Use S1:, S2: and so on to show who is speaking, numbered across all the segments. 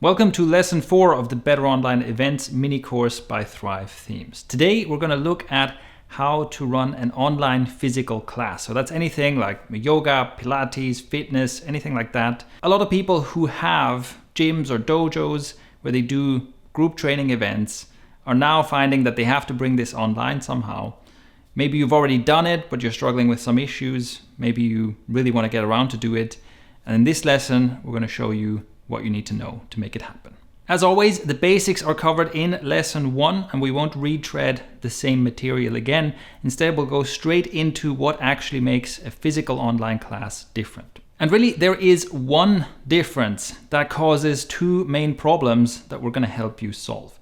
S1: Welcome to lesson 4 of the Better Online Events mini course by Thrive Themes. Today we're going to look at how to run an online physical class. So that's anything like yoga, Pilates, fitness, anything like that. A lot of people who have gyms or dojos where they do group training events are now finding that they have to bring this online somehow. Maybe you've already done it, but you're struggling with some issues. Maybe you really want to get around to do it. And in this lesson, we're going to show you what you need to know to make it happen. As always, the basics are covered in lesson 1 and we won't retread the same material again. Instead, we'll go straight into what actually makes a physical online class different. And really, there is one difference that causes two main problems that we're going to help you solve.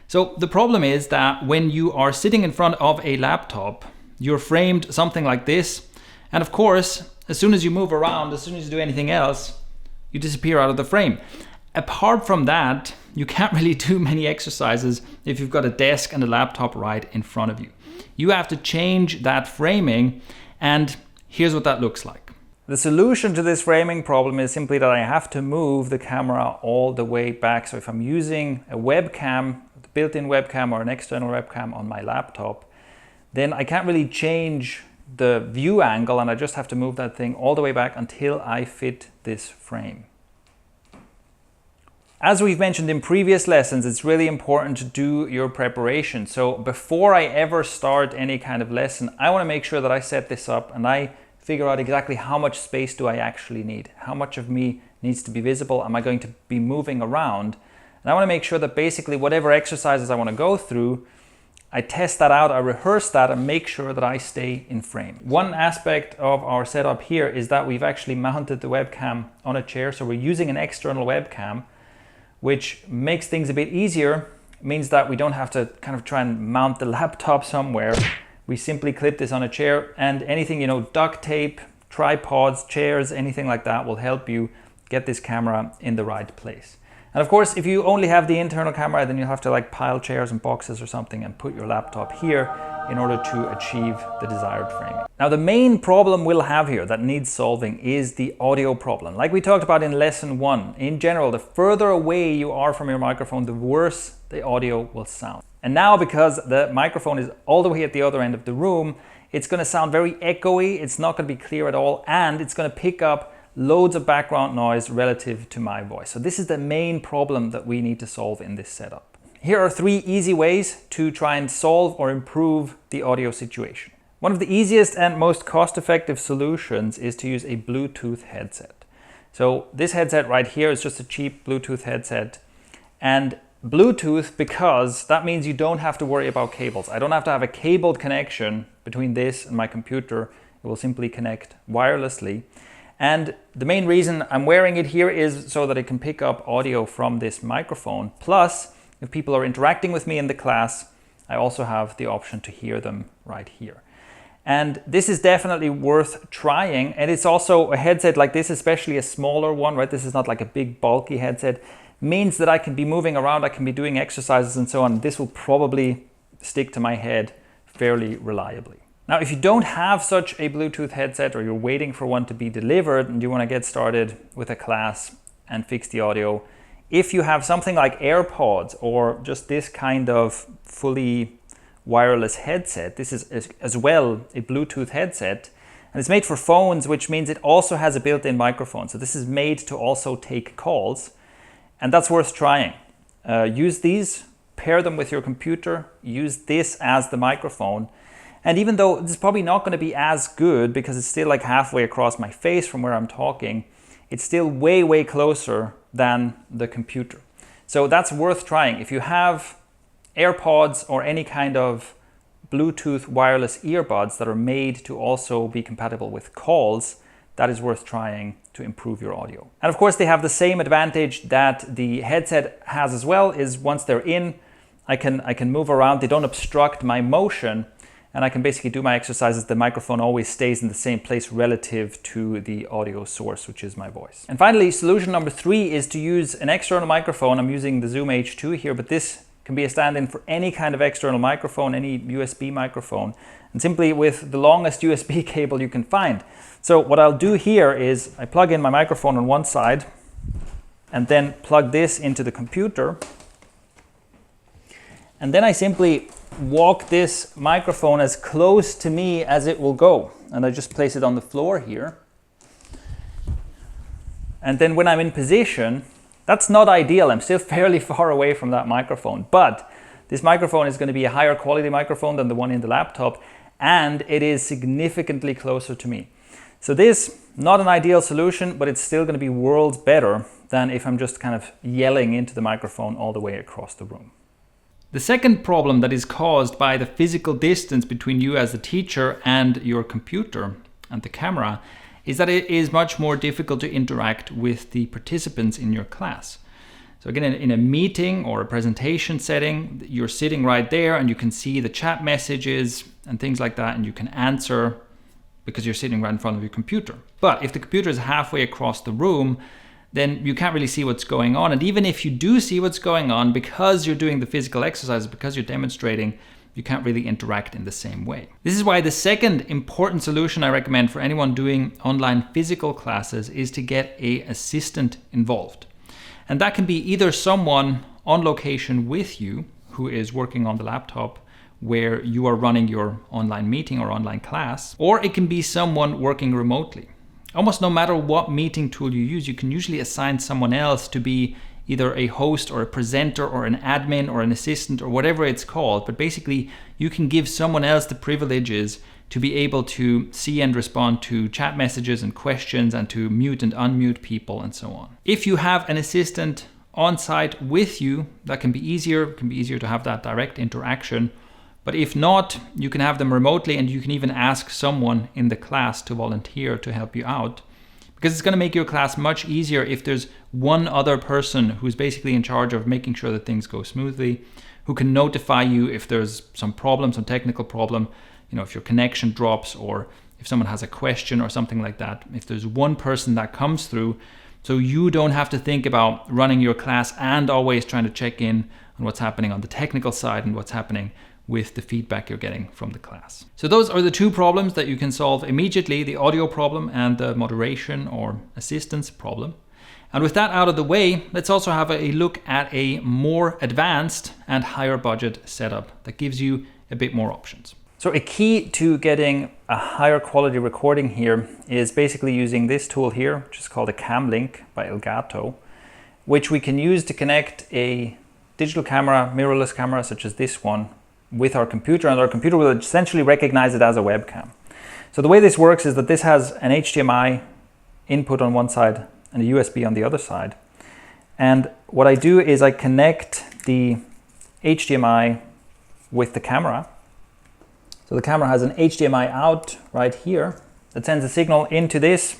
S1: So the problem is that when you are sitting in front of a laptop, you're framed something like this. And of course, as soon as you move around, as soon as you do anything else, you disappear out of the frame. Apart from that, you can't really do many exercises if you've got a desk and a laptop right in front of you. You have to change that framing, and here's what that looks like. The solution to this framing problem is simply that I have to move the camera all the way back. So if I'm using a webcam, the built-in webcam or an external webcam on my laptop, then I can't really change the view angle, and I just have to move that thing all the way back until I fit this frame. As we've mentioned in previous lessons, it's really important to do your preparation. So before I ever start any kind of lesson, I want to make sure that I set this up and I figure out exactly how much space do I actually need. How much of me needs to be visible? Am I going to be moving around? And I want to make sure that basically whatever exercises I want to go through, I test that out, I rehearse that and make sure that I stay in frame. One aspect of our setup here is that we've actually mounted the webcam on a chair. So we're using an external webcam, which makes things a bit easier. It means that we don't have to kind of try and mount the laptop somewhere. We simply clip this on a chair, and anything, duct tape, tripods, chairs, anything like that will help you get this camera in the right place. And of course, if you only have the internal camera, then you'll have to pile chairs and boxes or something and put your laptop here in order to achieve the desired framing. Now, the main problem we'll have here that needs solving is the audio problem. Like we talked about in lesson 1, in general, the further away you are from your microphone, the worse the audio will sound. And now, because the microphone is all the way at the other end of the room, it's going to sound very echoey, it's not going to be clear at all, and it's going to pick up loads of background noise relative to my voice. So this is the main problem that we need to solve in this setup. Here are 3 easy ways to try and solve or improve the audio situation. One of the easiest and most cost-effective solutions is to use a Bluetooth headset. So this headset right here is just a cheap Bluetooth headset. And Bluetooth, because that means you don't have to worry about cables. I don't have to have a cabled connection between this and my computer. It will simply connect wirelessly. And the main reason I'm wearing it here is so that it can pick up audio from this microphone. Plus, if people are interacting with me in the class, I also have the option to hear them right here. And this is definitely worth trying. And it's also a headset like this, especially a smaller one, right? This is not like a big bulky headset. Means that I can be moving around, I can be doing exercises and so on. This will probably stick to my head fairly reliably. Now, if you don't have such a Bluetooth headset, or you're waiting for one to be delivered and you want to get started with a class and fix the audio, if you have something like AirPods or just this kind of fully wireless headset, this is as well a Bluetooth headset, and it's made for phones, which means it also has a built-in microphone. So this is made to also take calls, and that's worth trying. Use these, pair them with your computer, use this as the microphone. And even though this is probably not going to be as good because it's still like halfway across my face from where I'm talking, it's still way, way closer than the computer. So that's worth trying. If you have AirPods or any kind of Bluetooth wireless earbuds that are made to also be compatible with calls, that is worth trying to improve your audio. And of course, they have the same advantage that the headset has as well, is once they're in, I can move around. They don't obstruct my motion. And I can basically do my exercises. The microphone always stays in the same place relative to the audio source, which is my voice. And finally, solution number 3 is to use an external microphone. I'm using the Zoom H2 here, but this can be a stand-in for any kind of external microphone, any USB microphone, and simply with the longest USB cable you can find. So what I'll do here is I plug in my microphone on one side, and then plug this into the computer. And then I simply walk this microphone as close to me as it will go. And I just place it on the floor here. And then when I'm in position, that's not ideal. I'm still fairly far away from that microphone, but this microphone is going to be a higher quality microphone than the one in the laptop, and it is significantly closer to me. So this, not an ideal solution, but it's still going to be worlds better than if I'm just kind of yelling into the microphone all the way across the room. The second problem that is caused by the physical distance between you as the teacher and your computer and the camera is that it is much more difficult to interact with the participants in your class. So again, in a meeting or a presentation setting, you're sitting right there and you can see the chat messages and things like that, and you can answer because you're sitting right in front of your computer. But if the computer is halfway across the room, then you can't really see what's going on. And even if you do see what's going on, because you're doing the physical exercises, because you're demonstrating, you can't really interact in the same way. This is why the second important solution I recommend for anyone doing online physical classes is to get an assistant involved. And that can be either someone on location with you who is working on the laptop where you are running your online meeting or online class, or it can be someone working remotely. Almost no matter what meeting tool you use, you can usually assign someone else to be either a host or a presenter or an admin or an assistant or whatever it's called. But basically, you can give someone else the privileges to be able to see and respond to chat messages and questions and to mute and unmute people and so on. If you have an assistant on site with you, that can be easier. It can be easier to have that direct interaction. But if not, you can have them remotely, and you can even ask someone in the class to volunteer to help you out. Because it's going to make your class much easier if there's one other person who's basically in charge of making sure that things go smoothly, who can notify you if there's some problem, some technical problem, if your connection drops or if someone has a question or something like that. If there's one person that comes through, so you don't have to think about running your class and always trying to check in on what's happening on the technical side and what's happening with the feedback you're getting from the class. So those are the two problems that you can solve immediately, the audio problem and the moderation or assistance problem. And with that out of the way, let's also have a look at a more advanced and higher budget setup that gives you a bit more options. So a key to getting a higher quality recording here is basically using this tool here, which is called a Cam Link by Elgato, which we can use to connect a digital camera, mirrorless camera such as this one, with our computer, and our computer will essentially recognize it as a webcam. So the way this works is that this has an HDMI input on one side and a USB on the other side. And what I do is I connect the HDMI with the camera. So the camera has an HDMI out right here that sends a signal into this,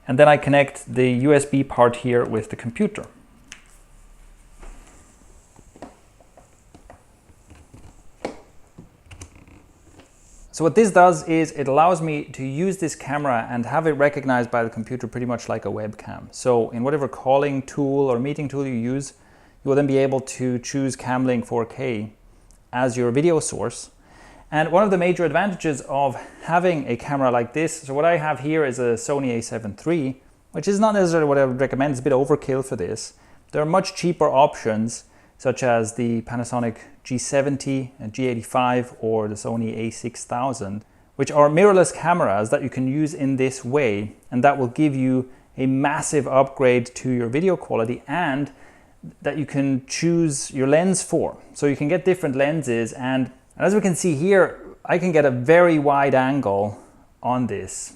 S1: and then I connect the USB part here with the computer. So what this does is it allows me to use this camera and have it recognized by the computer pretty much like a webcam. So in whatever calling tool or meeting tool you use, you will then be able to choose Cam Link 4K as your video source. And one of the major advantages of having a camera like this, so what I have here is a Sony a7 III, which is not necessarily what I would recommend. It's a bit overkill for this. There are much cheaper options, such as the Panasonic G70 and G85 or the Sony a6000, which are mirrorless cameras that you can use in this way, and that will give you a massive upgrade to your video quality, and that you can choose your lens for. So you can get different lenses, and as we can see here, I can get a very wide angle on this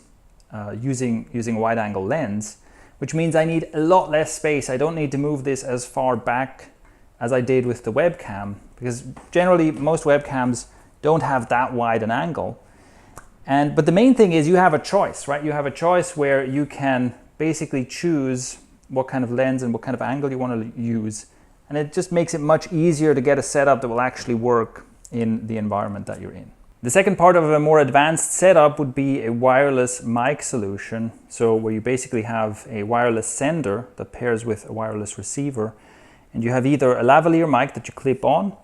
S1: using a wide angle lens, which means I need a lot less space. I don't need to move this as far back as I did with the webcam, because generally most webcams don't have that wide an angle. But the main thing is you have a choice, right? You have a choice where you can basically choose what kind of lens and what kind of angle you want to use. And it just makes it much easier to get a setup that will actually work in the environment that you're in. The second part of a more advanced setup would be a wireless mic solution. So where you basically have a wireless sender that pairs with a wireless receiver. And you have either a lavalier mic that you clip on,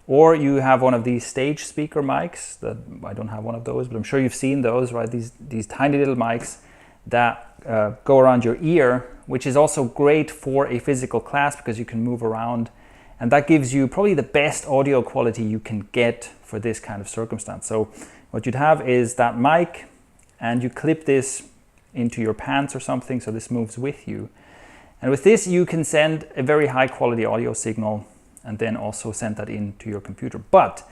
S1: or you have one of these stage speaker mics. That I don't have one of those, but I'm sure you've seen those, right? These tiny little mics that go around your ear, which is also great for a physical class because you can move around. And that gives you probably the best audio quality you can get for this kind of circumstance. So what you'd have is that mic, and you clip this into your pants or something, so this moves with you. And with this, you can send a very high quality audio signal and then also send that into your computer. But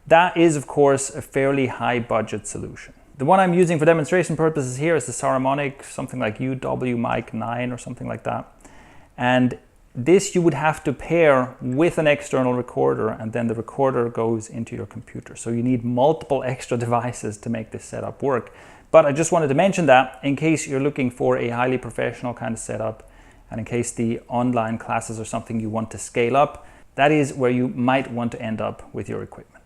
S1: that is, of course, a fairly high budget solution. The one I'm using for demonstration purposes here is the Saramonic, something like UW Mic 9 or something like that. And this you would have to pair with an external recorder, and then the recorder goes into your computer. So you need multiple extra devices to make this setup work. But I just wanted to mention that in case you're looking for a highly professional kind of setup, and in case the online classes are something you want to scale up, that is where you might want to end up with your equipment.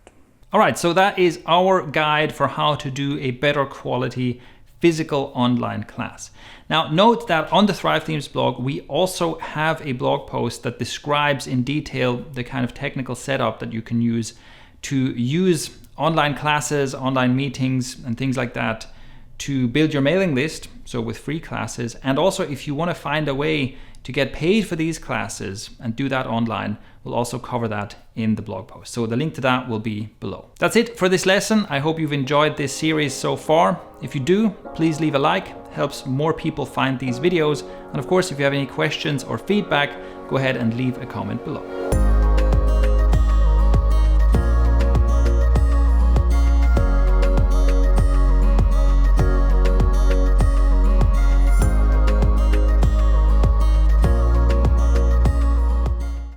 S1: All right, so that is our guide for how to do a better quality physical online class. Now, note that on the Thrive Themes blog, we also have a blog post that describes in detail the kind of technical setup that you can use to use online classes, online meetings, and things like that to build your mailing list, so with free classes. And also, if you want to find a way to get paid for these classes and do that online, we'll also cover that in the blog post. So the link to that will be below. That's it for this lesson. I hope you've enjoyed this series so far. If you do, please leave a like. It helps more people find these videos. And of course, if you have any questions or feedback, go ahead and leave a comment below.